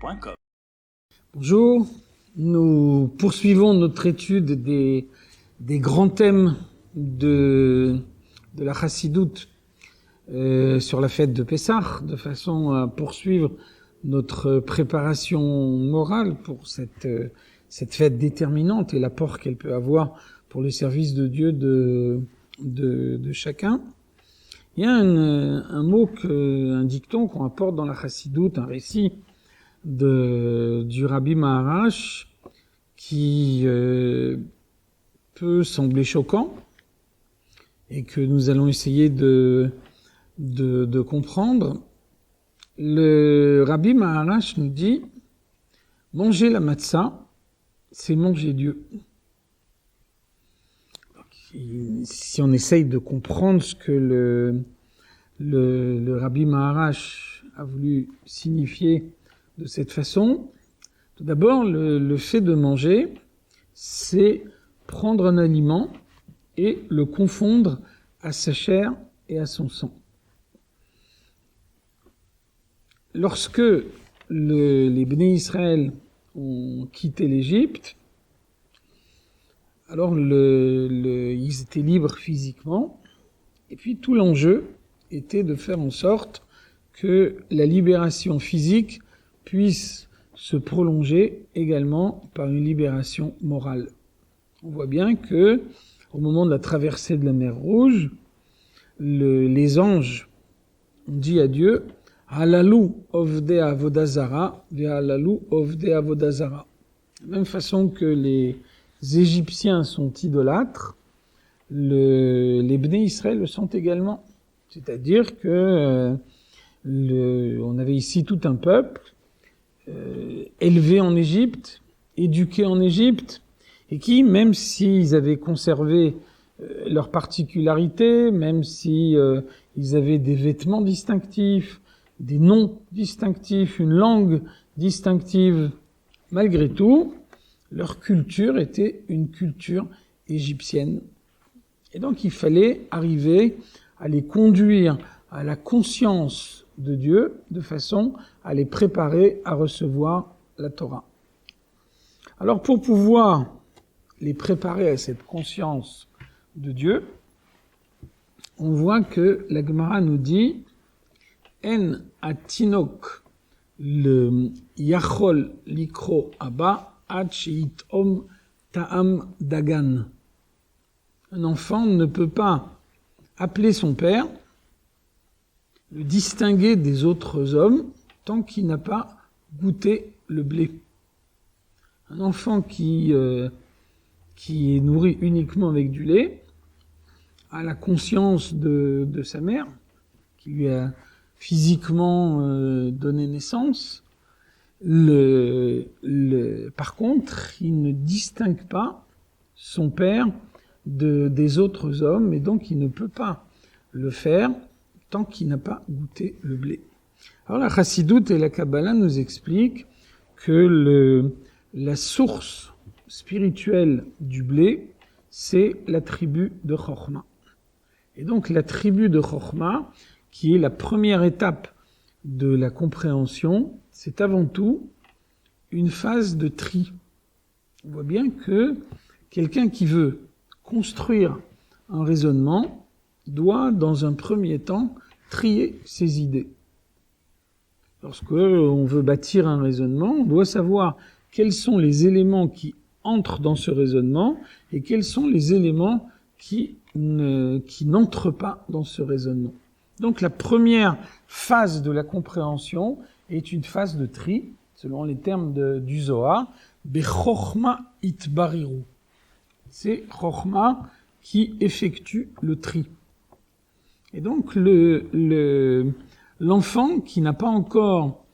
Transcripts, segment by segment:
Chorma.com. Bonjour, nous poursuivons notre étude des grands thèmes de la chassidoute sur la fête de Pessah, de façon à poursuivre notre préparation morale pour cette fête déterminante et l'apport qu'elle peut avoir pour le service de Dieu de chacun. Il y a un mot, un dicton qu'on apporte dans la chassidoute, un récit du Rabbi Maharash qui peut sembler choquant et que nous allons essayer de comprendre. Le Rabbi Maharash nous dit « Manger la matzah, c'est manger Dieu ». Si on essaye de comprendre ce que le Rabbi Maharash a voulu signifier de cette façon, tout d'abord, le fait de manger, c'est prendre un aliment et le confondre à sa chair et à son sang. Lorsque les Bnei Israël ont quitté l'Égypte, alors ils étaient libres physiquement, et puis tout l'enjeu était de faire en sorte que la libération physique puisse se prolonger également par une libération morale. On voit bien que, au moment de la traversée de la mer Rouge, les anges ont dit à Dieu « Halalu ovdei avodazara, ve'halalu ovdei avodazara ». De la même façon que les Égyptiens sont idolâtres, les Bnei Israël le sont également. C'est-à-dire que on avait ici tout un peuple élevé en Égypte, éduqué en Égypte, et qui, même s'ils avaient conservé leurs particularités, même si ils avaient des vêtements distinctifs, des noms distinctifs, une langue distinctive, malgré tout, leur culture était une culture égyptienne. Et donc il fallait arriver à les conduire à la conscience de Dieu, de façon à les préparer à recevoir la Torah. Alors pour pouvoir les préparer à cette conscience de Dieu, on voit que la Gemara nous dit « En atinok le yachol likro abba ad she'itom ta'am dagan ». Un enfant ne peut pas appeler son père, le distinguer des autres hommes, tant qu'il n'a pas goûté le blé. Un enfant qui est nourri uniquement avec du lait a la conscience de sa mère, qui lui a physiquement donné naissance. Par contre, il ne distingue pas son père des autres hommes, et donc il ne peut pas le faire tant qu'il n'a pas goûté le blé. Alors la Chassidoute et la Kabbalah nous expliquent que la source spirituelle du blé, c'est la tribu de Chorma. Et donc la tribu de Chorma, qui est la première étape de la compréhension, c'est avant tout une phase de tri. On voit bien que quelqu'un qui veut construire un raisonnement doit, dans un premier temps, trier ses idées. Lorsque on veut bâtir un raisonnement, on doit savoir quels sont les éléments qui entrent dans ce raisonnement et quels sont les éléments qui n'entrent pas dans ce raisonnement. Donc la première phase de la compréhension est une phase de tri, selon les termes du Zohar, Bechorma itbariru. C'est Chorma qui effectue le tri. Et donc l'enfant qui n'a pas encore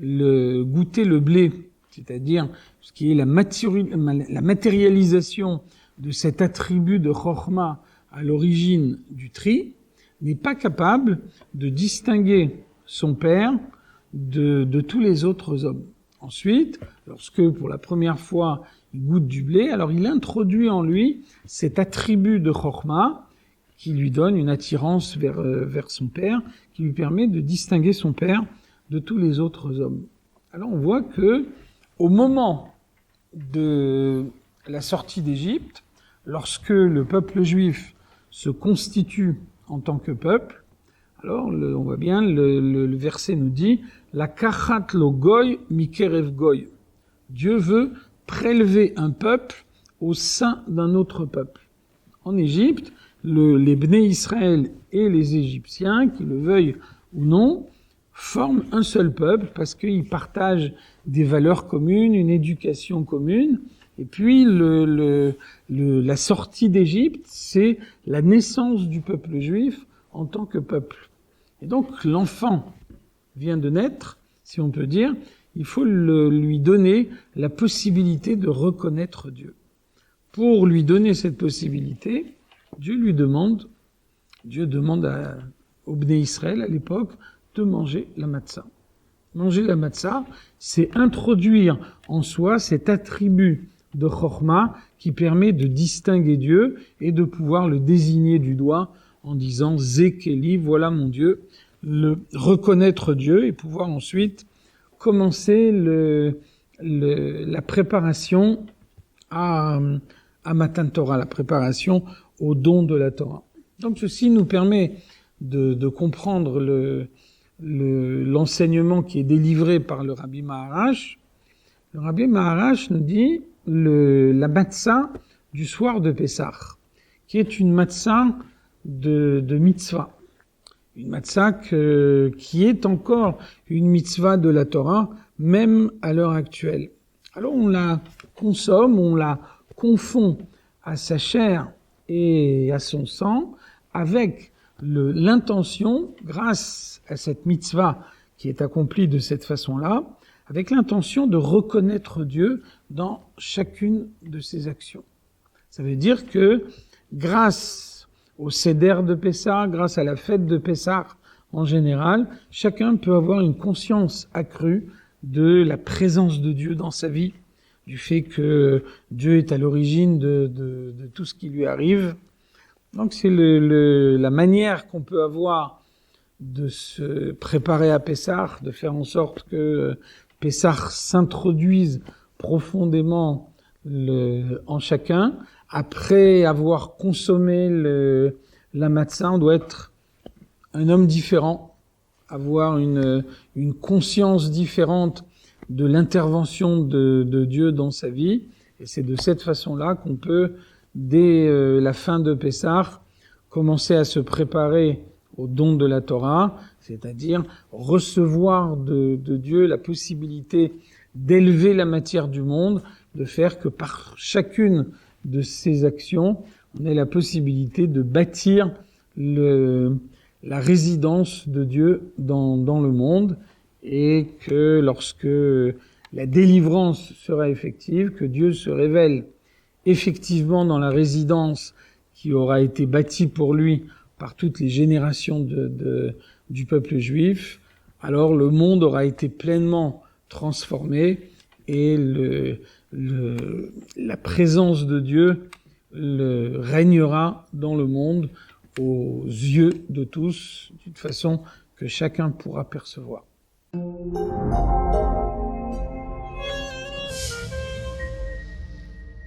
goûté le blé, c'est-à-dire ce qui est la matérialisation de cet attribut de Chorma à l'origine du tri, n'est pas capable de distinguer son père de tous les autres hommes. Ensuite, lorsque pour la première fois il goûte du blé, alors il introduit en lui cet attribut de Chorma qui lui donne une attirance vers son père, qui lui permet de distinguer son père de tous les autres hommes. Alors on voit que au moment de la sortie d'Égypte, lorsque le peuple juif se constitue en tant que peuple, alors on voit bien, le verset nous dit « La kachat lo goy mikerev goy ». Dieu veut prélever un peuple au sein d'un autre peuple. En Égypte, les Bnei Israël et les Égyptiens, qu'ils le veuillent ou non, forment un seul peuple parce qu'ils partagent des valeurs communes, une éducation commune. Et puis la sortie d'Égypte, c'est la naissance du peuple juif en tant que peuple. Et donc l'enfant vient de naître, si on peut dire, il faut lui donner la possibilité de reconnaître Dieu. Pour lui donner cette possibilité, Dieu demande au Bnei Israël à l'époque de manger la matzah. Manger la matzah, c'est introduire en soi cet attribut de chorma qui permet de distinguer Dieu et de pouvoir le désigner du doigt en disant Zekeli, voilà mon Dieu, le reconnaître Dieu et pouvoir ensuite commencer la préparation à Matan Torah, la préparation au don de la Torah. Donc ceci nous permet de comprendre l'enseignement qui est délivré par le Rabbi Maharash. Le Rabbi Maharash nous dit la matzah du soir de Pessah, qui est une matzah de mitzvah. Une matzah qui est encore une mitzvah de la Torah, même à l'heure actuelle. Alors on la consomme, on la confond à sa chair et à son sang avec l'intention, grâce à cette mitzvah qui est accomplie de cette façon-là, avec l'intention de reconnaître Dieu dans chacune de ses actions. Ça veut dire que grâce au Seder de Pessah, grâce à la fête de Pessah en général, chacun peut avoir une conscience accrue de la présence de Dieu dans sa vie, du fait que Dieu est à l'origine de tout ce qui lui arrive. Donc c'est la manière qu'on peut avoir de se préparer à Pessah, de faire en sorte que Pessah s'introduise profondément en chacun. Après avoir consommé la matzah, on doit être un homme différent, avoir une conscience différente de l'intervention de Dieu dans sa vie. Et c'est de cette façon-là qu'on peut, dès la fin de Pessah, commencer à se préparer au don de la Torah, c'est-à-dire recevoir de Dieu la possibilité d'élever la matière du monde, de faire que par chacune de ces actions, on ait la possibilité de bâtir la résidence de Dieu dans le monde, et que lorsque la délivrance sera effective, que Dieu se révèle effectivement dans la résidence qui aura été bâtie pour lui par toutes les générations du peuple juif, alors le monde aura été pleinement transformé et la présence de Dieu régnera dans le monde aux yeux de tous, d'une façon que chacun pourra percevoir.